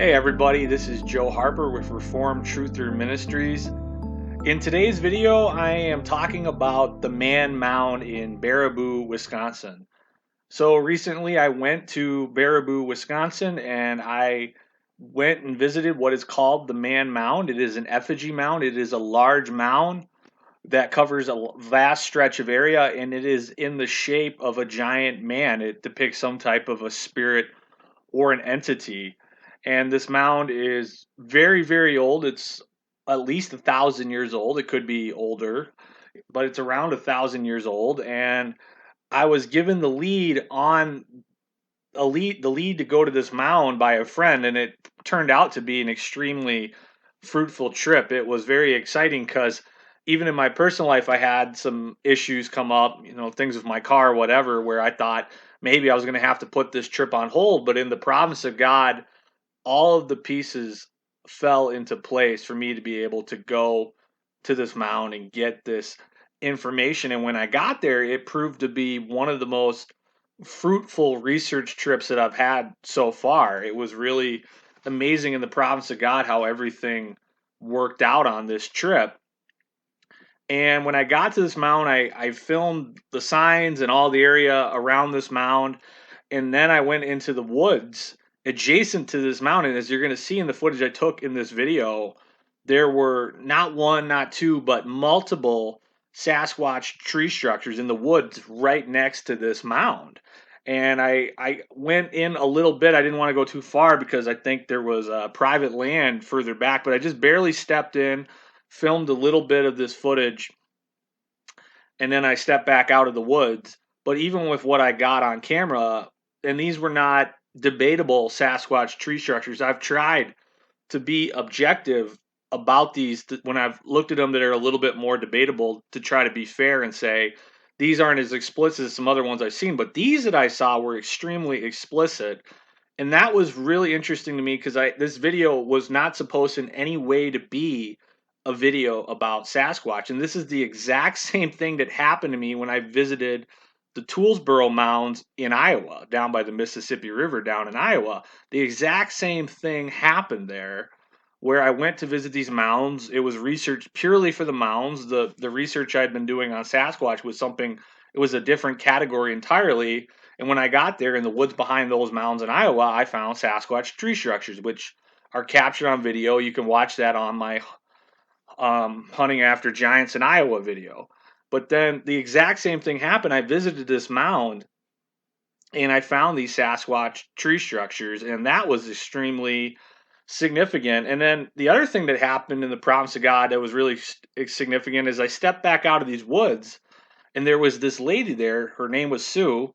Hey everybody, this is Joe Harper with Reformed Truther Ministries. In today's video, I am talking about the Mound in Baraboo, Wisconsin. So recently I went to Baraboo, Wisconsin, and I went and visited what is called the Mound. It is an effigy mound. It is a large mound that covers a vast stretch of area, and it is in the shape of a giant man. It depicts some type of a spirit or an entity. And this mound is very, very old. It's at least 1,000 years old. It could be older, but it's around 1,000 years old. And I was given the lead to go to this mound by a friend, and it turned out to be an extremely fruitful trip. It was very exciting because even in my personal life, I had some issues come up, things with my car, whatever, where I thought maybe I was going to have to put this trip on hold. But in the providence of God, all of the pieces fell into place for me to be able to go to this mound and get this information. And when I got there, it proved to be one of the most fruitful research trips that I've had so far. It was really amazing in the providence of God how everything worked out on this trip. And when I got to this mound, I filmed the signs and all the area around this mound. And then I went into the woods adjacent to this mountain. As you're going to see in the footage I took in this video, there were not one, not two, but multiple Sasquatch tree structures in the woods right next to this mound. And I went in a little bit. I didn't want to go too far because I think there was private land further back, but I just barely stepped in, filmed a little bit of this footage, and then I stepped back out of the woods. But even with what I got on camera, and these were not debatable Sasquatch tree structures, I've tried to be objective about these when I've looked at them that are a little bit more debatable, to try to be fair and say these aren't as explicit as some other ones I've seen, but these that I saw were extremely explicit. And that was really interesting to me because I this video was not supposed in any way to be a video about Sasquatch. And this is the exact same thing that happened to me when I visited the Toolsboro Mounds in Iowa, down by the Mississippi River down in Iowa. The exact same thing happened there where I went to visit these mounds. It was research purely for the mounds. The research I'd been doing on Sasquatch was something, it was a different category entirely. And when I got there in the woods behind those mounds in Iowa, I found Sasquatch tree structures, which are captured on video. You can watch that on my hunting after giants in Iowa video. But then the exact same thing happened. I visited this mound and I found these Sasquatch tree structures, and that was extremely significant. And then the other thing that happened in the province of God that was really significant is I stepped back out of these woods, and there was this lady there. Her name was Sue,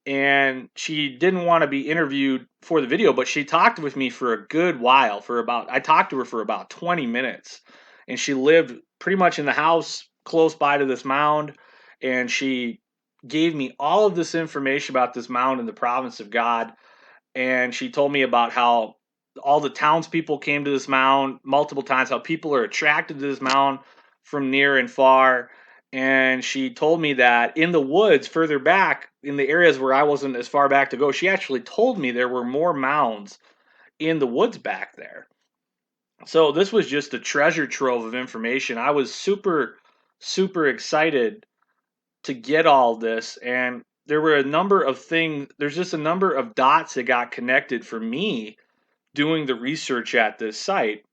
and she didn't want to be interviewed for the video, but she talked with me for a good while. I talked to her for about 20 minutes, and she lived pretty much in the house close by to this mound, and she gave me all of this information about this mound in the province of God. And she told me about how all the townspeople came to this mound multiple times, how people are attracted to this mound from near and far. And she told me that in the woods further back, in the areas where I wasn't as far back to go, she actually told me there were more mounds in the woods back there. So this was just a treasure trove of information. I was super, super excited to get all this. And there were a number of things, there's just a number of dots that got connected for me doing the research at this site.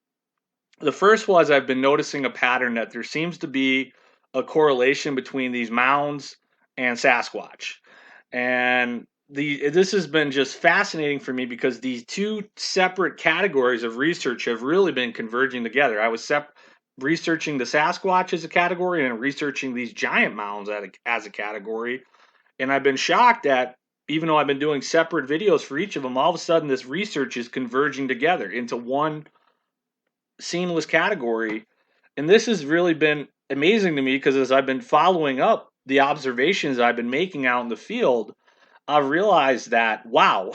The first was I've been noticing a pattern that there seems to be a correlation between these mounds and Sasquatch. And this has been just fascinating for me because these two separate categories of research have really been converging together. I was researching the Sasquatch as a category and researching these giant mounds as a category. And I've been shocked that even though I've been doing separate videos for each of them, all of a sudden this research is converging together into one seamless category. And this has really been amazing to me because as I've been following up the observations I've been making out in the field, I've realized that, wow,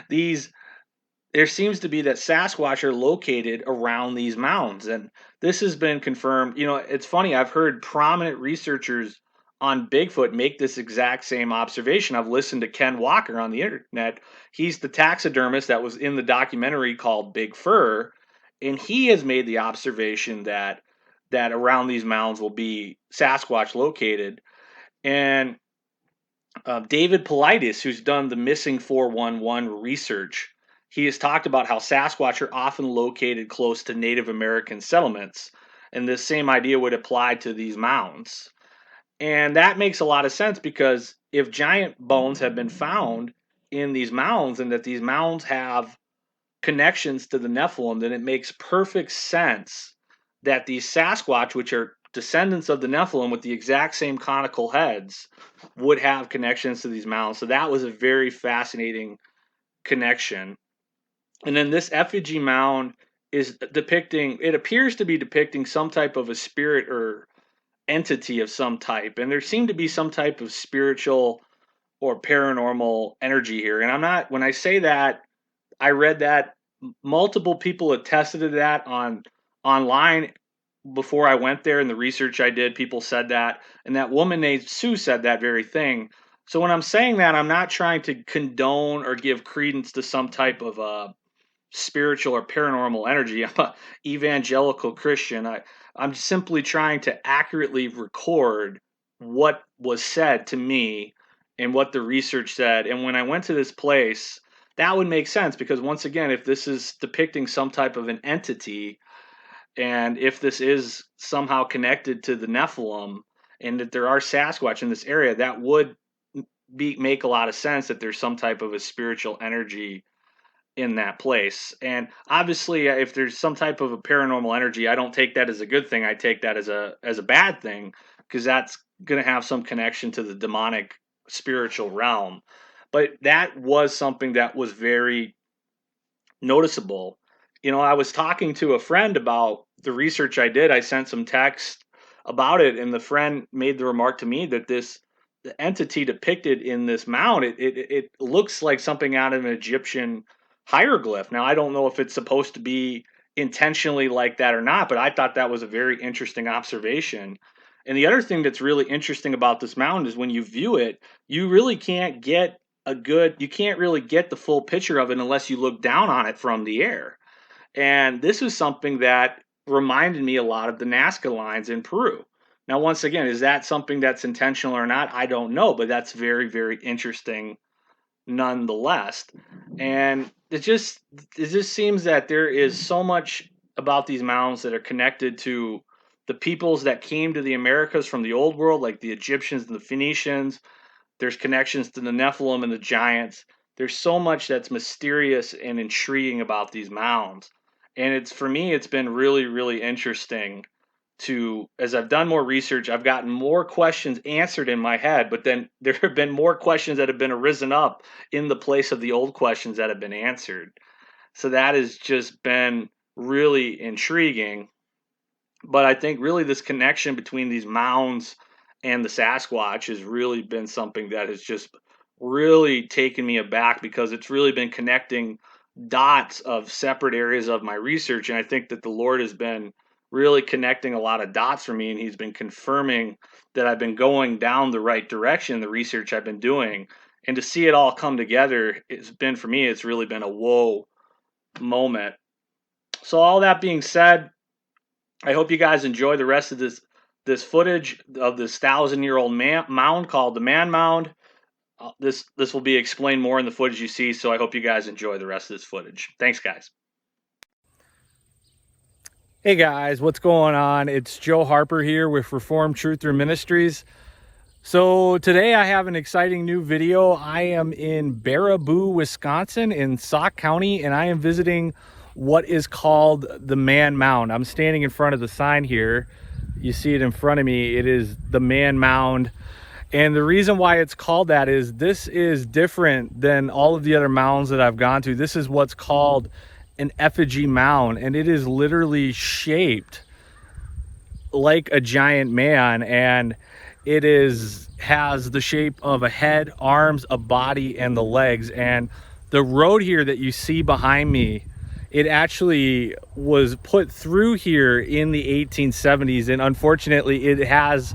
these there seems to be that Sasquatch are located around these mounds. And this has been confirmed. It's funny, I've heard prominent researchers on Bigfoot make this exact same observation. I've listened to Ken Walker on the internet. He's the taxidermist that was in the documentary called Big Fur, and he has made the observation that around these mounds will be Sasquatch located. And David Paulides, who's done the Missing 411 research, he has talked about how Sasquatch are often located close to Native American settlements, and this same idea would apply to these mounds. And that makes a lot of sense because if giant bones have been found in these mounds and that these mounds have connections to the Nephilim, then it makes perfect sense that these Sasquatch, which are descendants of the Nephilim with the exact same conical heads, would have connections to these mounds. So that was a very fascinating connection. And then this effigy mound is depicting, it appears to be depicting some type of a spirit or entity of some type. And there seemed to be some type of spiritual or paranormal energy here. And I'm not, when I say that, I read that multiple people attested to that online before I went there. In the research I did, people said that, and that woman named Sue said that very thing. So when I'm saying that, I'm not trying to condone or give credence to some type of spiritual or paranormal energy. I'm a evangelical Christian. I'm simply trying to accurately record what was said to me and what the research said. And when I went to this place, that would make sense because once again, if this is depicting some type of an entity, and if this is somehow connected to the Nephilim, and that there are Sasquatch in this area, that would make a lot of sense that there's some type of a spiritual energy in that place. And obviously, if there's some type of a paranormal energy, I don't take that as a good thing. I take that as a bad thing because that's going to have some connection to the demonic spiritual realm. But that was something that was very noticeable. You know, I was talking to a friend about the research I did. I sent some text about it, and the friend made the remark to me that the entity depicted in this mound, it looks like something out of an Egyptian hieroglyph. Now, I don't know if it's supposed to be intentionally like that or not, but I thought that was a very interesting observation. And the other thing that's really interesting about this mound is when you view it, you really can't get you can't really get the full picture of it unless you look down on it from the air. And this is something that reminded me a lot of the Nazca lines in Peru. Now, once again, is that something that's intentional or not? I don't know, but that's very, very interesting nonetheless. And it just seems that there is so much about these mounds that are connected to the peoples that came to the Americas from the old world, like the Egyptians and the Phoenicians. There's connections to the Nephilim and the giants. There's so much that's mysterious and intriguing about these mounds. And it's for me, it's been really, really interesting to, as I've done more research, I've gotten more questions answered in my head, but then there have been more questions that have been arisen up in the place of the old questions that have been answered. So that has just been really intriguing. But I think really this connection between these mounds and the Sasquatch has really been something that has just really taken me aback because it's really been connecting dots of separate areas of my research. And I think that the Lord has been really connecting a lot of dots for me, and He's been confirming that I've been going down the right direction in the research I've been doing. And to see it all come together, it's been for me, it's really been a whoa moment. So, all that being said, I hope you guys enjoy the rest of this footage of this 1,000-year-old mound called the Man Mound. This will be explained more in the footage you see, so I hope you guys enjoy the rest of this footage. Thanks, guys. Hey guys, what's going on? It's Joe Harper here with Reformed Truther Ministries. So today I have an exciting new video. I am in Baraboo, Wisconsin in Sauk County, and I am visiting what is called the Man Mound. I'm standing in front of the sign here. You see it in front of me. It is the Man Mound. And the reason why it's called that is this is different than all of the other mounds that I've gone to. This is what's called an effigy mound, and it is literally shaped like a giant man, and it has the shape of a head, arms, a body, and the legs. And the road here that you see behind me, it actually was put through here in the 1870s, and unfortunately it has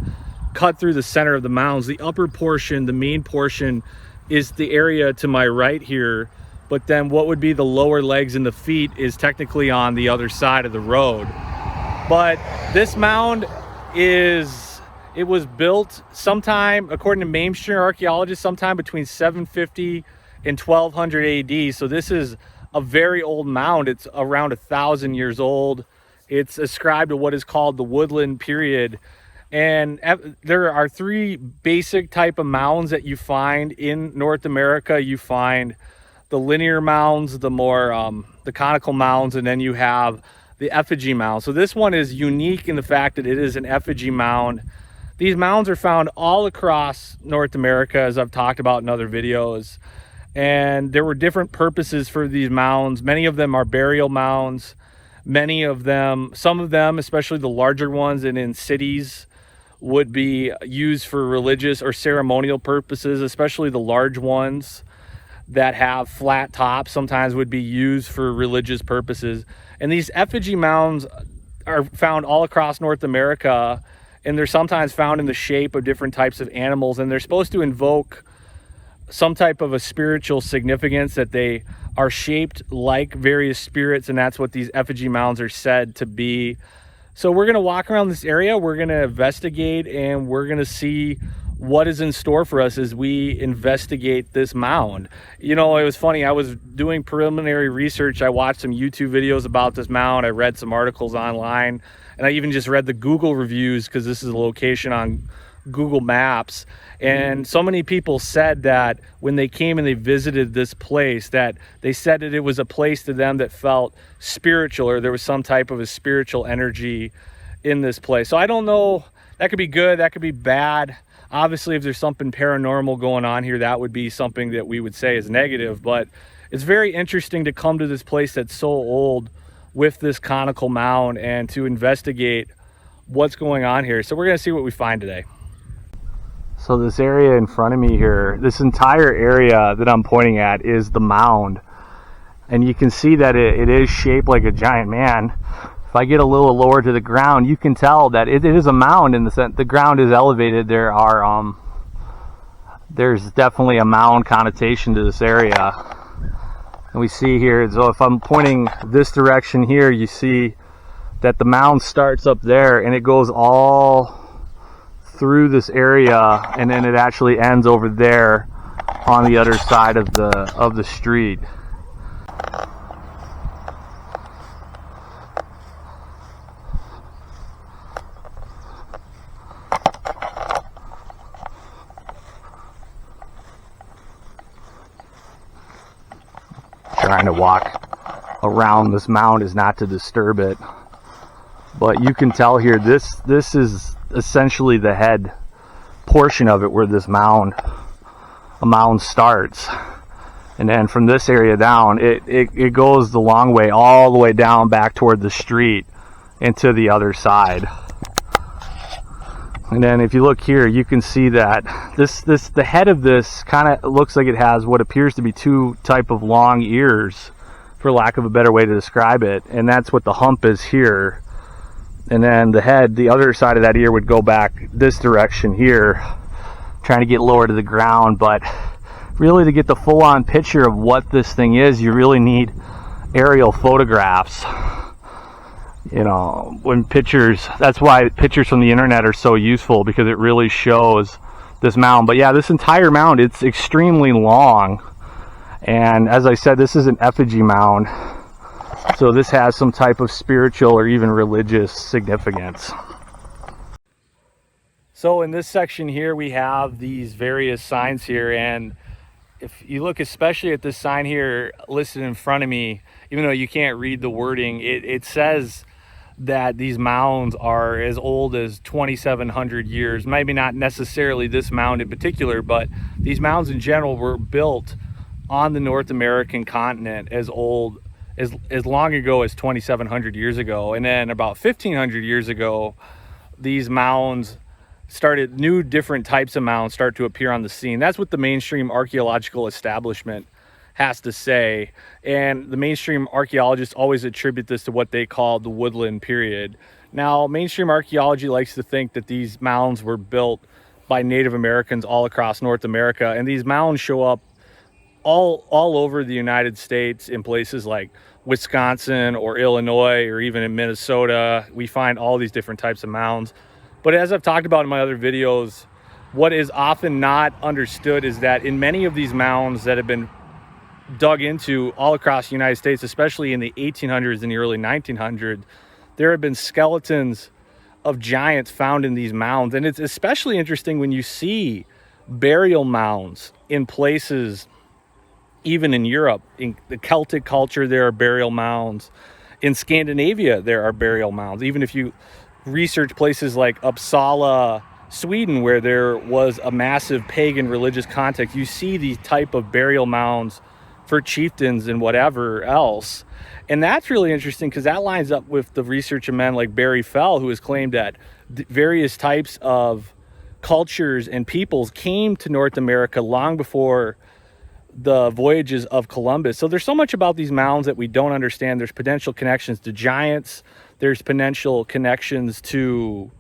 cut through the center of the mounds. The upper portion, the main portion, is the area to my right here, but then what would be the lower legs and the feet is technically on the other side of the road. But this mound it was built sometime, according to mainstream archaeologists, sometime between 750 and 1200 AD. So this is a very old mound. It's around 1,000 years old. It's ascribed to what is called the woodland period. And there are three basic type of mounds that you find in North America. You find the linear mounds, the more the conical mounds, and then you have the effigy mound. So this one is unique in the fact that it is an effigy mound. These mounds are found all across North America, as I've talked about in other videos. And there were different purposes for these mounds. Many of them are burial mounds. Many of them, some of them, especially the larger ones and in cities, would be used for religious or ceremonial purposes, especially the large ones that have flat tops sometimes would be used for religious purposes. And these effigy mounds are found all across North America, and they're sometimes found in the shape of different types of animals, and they're supposed to invoke some type of a spiritual significance, that they are shaped like various spirits, and that's what these effigy mounds are said to be. So we're going to walk around this area, we're going to investigate, and we're going to see what is in store for us as we investigate this mound. You know, it was funny, I was doing preliminary research. I watched some YouTube videos about this mound. I read some articles online, and I even just read the Google reviews, because this is a location on Google Maps. And so many people said that when they came and they visited this place, that they said that it was a place to them that felt spiritual, or there was some type of a spiritual energy in this place. So I don't know, that could be good, that could be bad. Obviously, if there's something paranormal going on here, that would be something that we would say is negative. But it's very interesting to come to this place that's so old with this conical mound and to investigate what's going on here. So we're going to see what we find today. So this area in front of me here, this entire area that I'm pointing at is the mound. And you can see that it is shaped like a giant man. If I get a little lower to the ground, you can tell that it is a mound in the sense the ground is elevated. There's definitely a mound connotation to this area. And we see here, so if I'm pointing this direction here, you see that the mound starts up there and it goes all through this area, and then it actually ends over there on the other side of the street. Trying to walk around this mound is not to disturb it, but you can tell here this is essentially the head portion of it where this mound starts, and then from this area down it goes the long way all the way down back toward the street and to the other side. And then if you look here, you can see that the head of this kind of looks like it has what appears to be two type of long ears, for lack of a better way to describe it, and that's what the hump is here. And then the head, the other side of that ear would go back this direction here, trying to get lower to the ground. But really, to get the full-on picture of what this thing is, you really need aerial photographs. You know, when pictures, that's why pictures from the internet are so useful, because it really shows this mound. But yeah, this entire mound, it's extremely long. And as I said, this is an effigy mound. So this has some type of spiritual or even religious significance. So in this section here, we have these various signs here, and if you look especially at this sign here listed in front of me, even though you can't read the wording, it says that these mounds are as old as 2,700 years. Maybe not necessarily this mound in particular, but these mounds in general were built on the North American continent as long ago as 2,700 years ago. And then about 1,500 years ago, these mounds different types of mounds start to appear on the scene. That's what the mainstream archaeological establishment has to say. And the mainstream archaeologists always attribute this to what they call the woodland period. Now, mainstream archaeology likes to think that these mounds were built by Native Americans all across North America, and these mounds show up all over the United States in places like Wisconsin or Illinois or even in Minnesota. We find all these different types of mounds. But as I've talked about in my other videos, what is often not understood is that in many of these mounds that have been dug into all across the United States, especially in the 1800s and the early 1900s, there have been skeletons of giants found in these mounds. And it's especially interesting when you see burial mounds in places, even in Europe. In the Celtic culture, there are burial mounds. In Scandinavia, there are burial mounds. Even if you research places like Uppsala, Sweden, where there was a massive pagan religious context, you see these type of burial mounds for chieftains and whatever else. And that's really interesting because that lines up with the research of men like Barry Fell, who has claimed that various types of cultures and peoples came to North America long before the voyages of Columbus. So there's so much about these mounds that we don't understand. There's potential connections to giants. There's potential connections to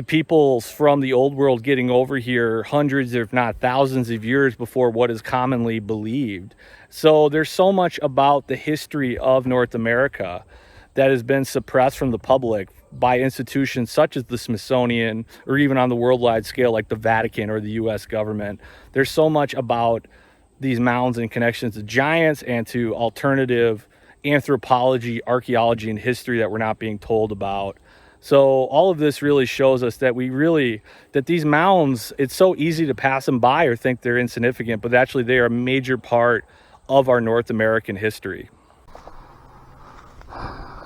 peoples from the old world getting over here hundreds, if not thousands of years before what is commonly believed. So there's so much about the history of North America that has been suppressed from the public by institutions such as the Smithsonian, or even on the worldwide scale like the Vatican or the US government. There's so much about these mounds and connections to giants and to alternative anthropology, archaeology, and history that we're not being told about. So all of this really shows us that that these mounds, it's so easy to pass them by or think they're insignificant, but actually they are a major part of our North American history.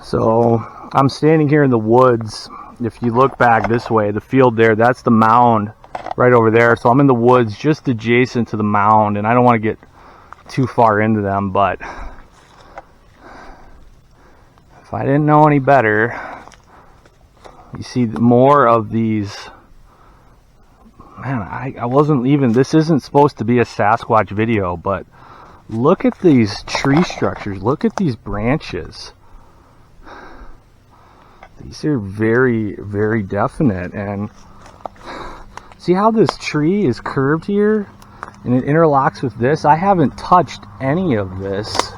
So I'm standing here in the woods. If you look back this way, the field there, that's the mound right over there. So I'm in the woods just adjacent to the mound, and I don't want to get too far into them, but if I didn't know any better, you see more of these. Man, I wasn't even, this isn't supposed to be a Sasquatch video, but look at these tree structures. Look at these branches. These are very, very definite. And see how this tree is curved here and it interlocks with this? I haven't touched any of this.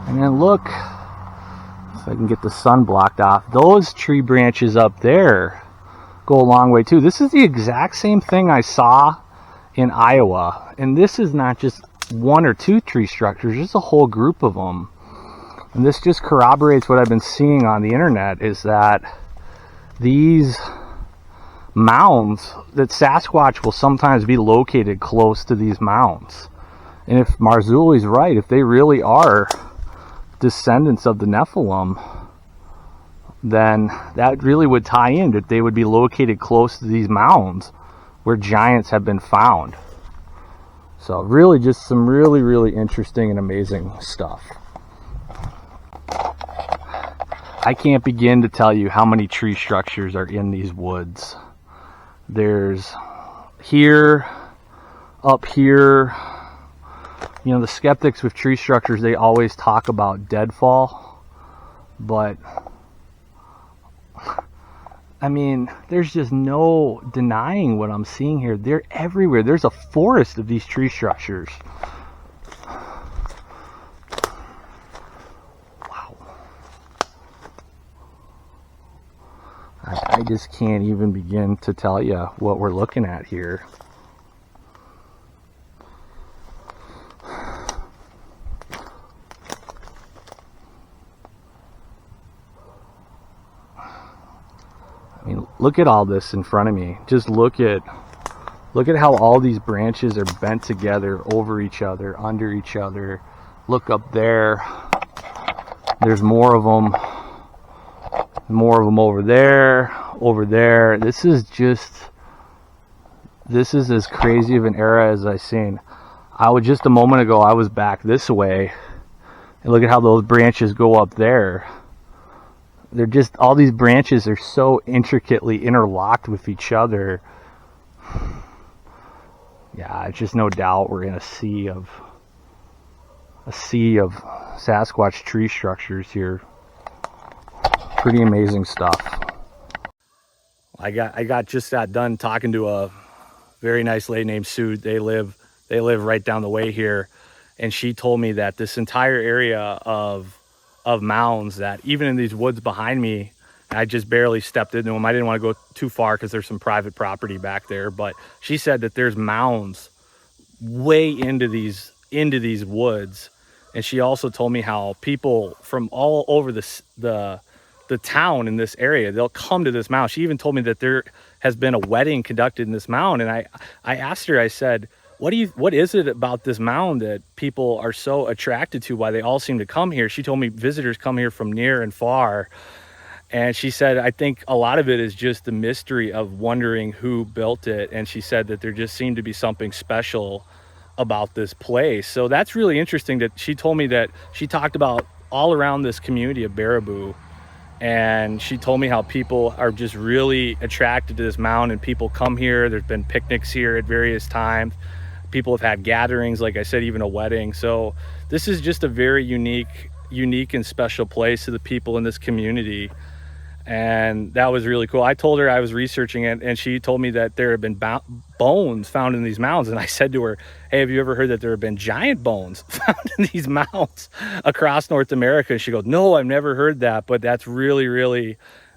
And then look, if I can get the sun blocked off, those tree branches up there go a long way too. This is the exact same thing I saw in Iowa. And this is not just one or two tree structures, there's a whole group of them. And this just corroborates what I've been seeing on the internet, is that these mounds, that Sasquatch will sometimes be located close to these mounds. And if Marzulli's right, if they really are descendants of the Nephilim, then that really would tie in, that they would be located close to these mounds where giants have been found. So really just some really, really interesting and amazing stuff. I can't begin to tell you how many tree structures are in these woods. There's here, up here. You know, the skeptics with tree structures, they always talk about deadfall, but I mean, there's just no denying what I'm seeing here. They're everywhere. There's a forest of these tree structures. Wow. I just can't even begin to tell you what we're looking at here. I mean, look at all this in front of me. Just look at how all these branches are bent together over each other, under each other. Look up there. There's more of them. More of them over there, over there. This is as crazy of an era as I've seen. Just a moment ago, I was back this way. And look at how those branches go up there. They're just, all these branches are so intricately interlocked with each other. Yeah, it's just no doubt we're in a sea of Sasquatch tree structures here. Pretty amazing stuff. I got just got done talking to a very nice lady named Sue. They live right down the way here, and she told me that this entire area of mounds, that even in these woods behind me, I just barely stepped into them. I didn't want to go too far because there's some private property back there, but she said that there's mounds way into these woods. And she also told me how people from all over the town in this area, they'll come to this mound. She even told me that there has been a wedding conducted in this mound. And I asked her, I said, what is it about this mound that people are so attracted to, why they all seem to come here? She told me visitors come here from near and far. And she said, I think a lot of it is just the mystery of wondering who built it. And she said that there just seemed to be something special about this place. So that's really interesting that she told me that she talked about all around this community of Baraboo. And she told me how people are just really attracted to this mound, and people come here. There's been picnics here at various times. People have had gatherings, like I said, even a wedding. So this is just a very unique and special place to the people in this community. And that was really cool. I told her I was researching it, and she told me that there have been bones found in these mounds. And I said to her, hey, have you ever heard that there have been giant bones found in these mounds across North America? And she goes, no, I've never heard that, but that's really, really,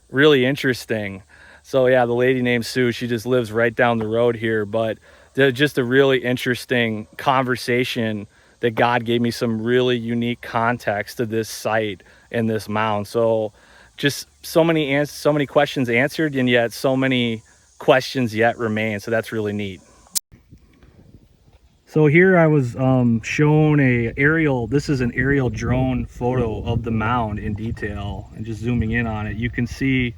really interesting. So yeah, the lady named Sue, she just lives right down the road here, but just a really interesting conversation that God gave me some really unique context to this site and this mound. So just so many questions answered, and yet so many questions yet remain. So that's really neat. So here I was shown this is an aerial drone photo of the mound in detail, and just zooming in on it, you can see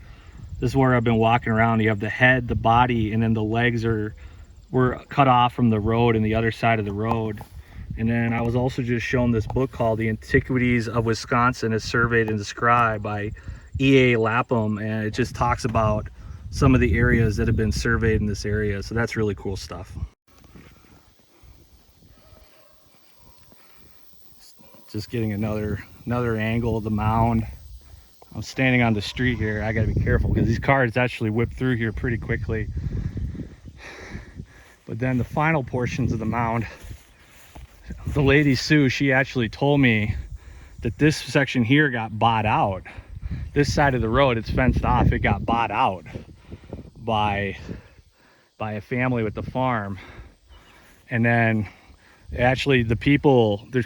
this is where I've been walking around. You have the head, the body, and then the legs were cut off from the road and the other side of the road. And then I was also just shown this book called The Antiquities of Wisconsin as Surveyed and Described by E.A. Lapham, and it just talks about some of the areas that have been surveyed in this area. So that's really cool stuff. Just getting another angle of the mound. I'm standing on the street here. I gotta be careful because these cars actually whip through here pretty quickly. But then the final portions of the mound, the lady Sue, she actually told me that this section here got bought out. This side of the road, it's fenced off. It got bought out by a family with the farm. And then actually there's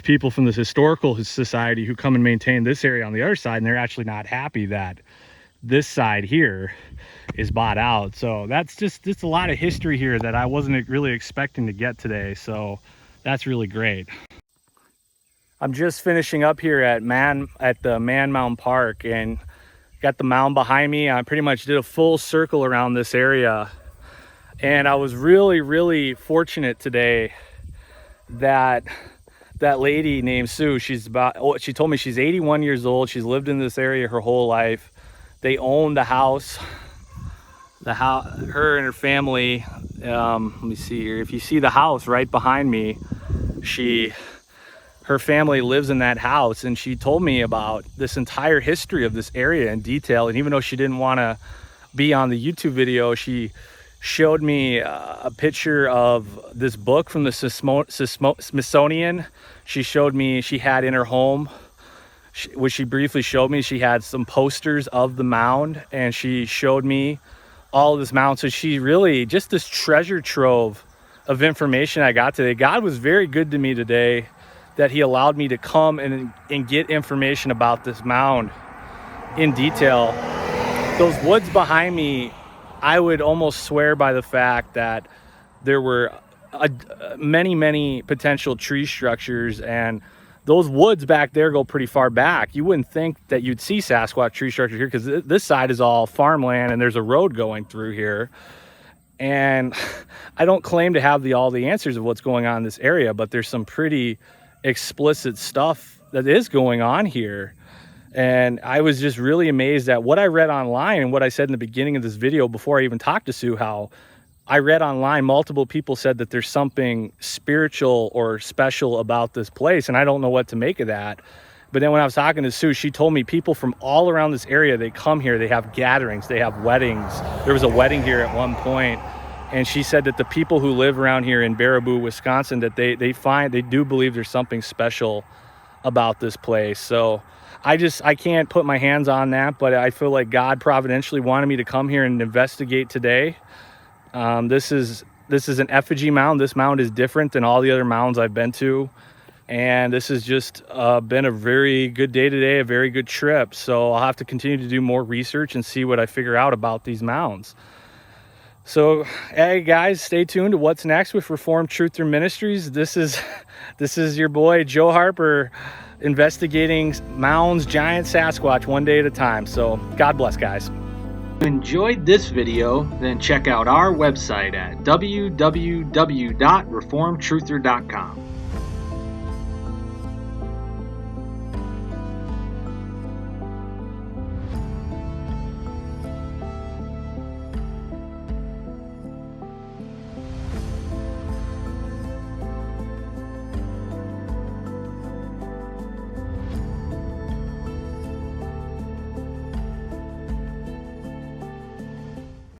people from this historical society who come and maintain this area on the other side, and they're actually not happy that this side here is bought out. So that's just a lot of history here that I wasn't really expecting to get today. So that's really great. I'm just finishing up here at the Man Mound Park, and got the mound behind me. I pretty much did a full circle around this area, and I was really, really fortunate today that lady named Sue, she told me she's 81 years old. She's lived in this area her whole life. They own the house. Her and her family, let me see here. If you see the house right behind me, her family lives in that house, and she told me about this entire history of this area in detail. And even though she didn't want to be on the YouTube video, she showed me a picture of this book from the Smithsonian. She showed me she had in her home, which she briefly showed me, she had some posters of the mound, and she showed me all of this mound. So she really, just this treasure trove of information I got today. God was very good to me today, that he allowed me to come and get information about this mound in detail. Those woods behind me, I would almost swear by the fact that there were many potential tree structures, and those woods back there go pretty far back. You wouldn't think that you'd see Sasquatch tree structures here, because this side is all farmland and there's a road going through here. And I don't claim to have all the answers of what's going on in this area, but there's some pretty explicit stuff that is going on here. And I was just really amazed at what I read online and what I said in the beginning of this video before I even talked to Sue, how I read online, multiple people said that there's something spiritual or special about this place, and I don't know what to make of that. But then when I was talking to Sue, she told me people from all around this area, they come here, they have gatherings, they have weddings. There was a wedding here at one point, and she said that the people who live around here in Baraboo, Wisconsin, that they do believe there's something special about this place. So I can't put my hands on that, but I feel like God providentially wanted me to come here and investigate today. This is an effigy mound. This mound is different than all the other mounds I've been to. And this has just been a very good day today, a very good trip. So I'll have to continue to do more research and see what I figure out about these mounds. So, hey guys, stay tuned to what's next with Reformed Truther Ministries. This is your boy Joe Harper investigating mounds, giant Sasquatch, one day at a time. So God bless, guys. If you enjoyed this video, then check out our website at www.reformedtruther.com.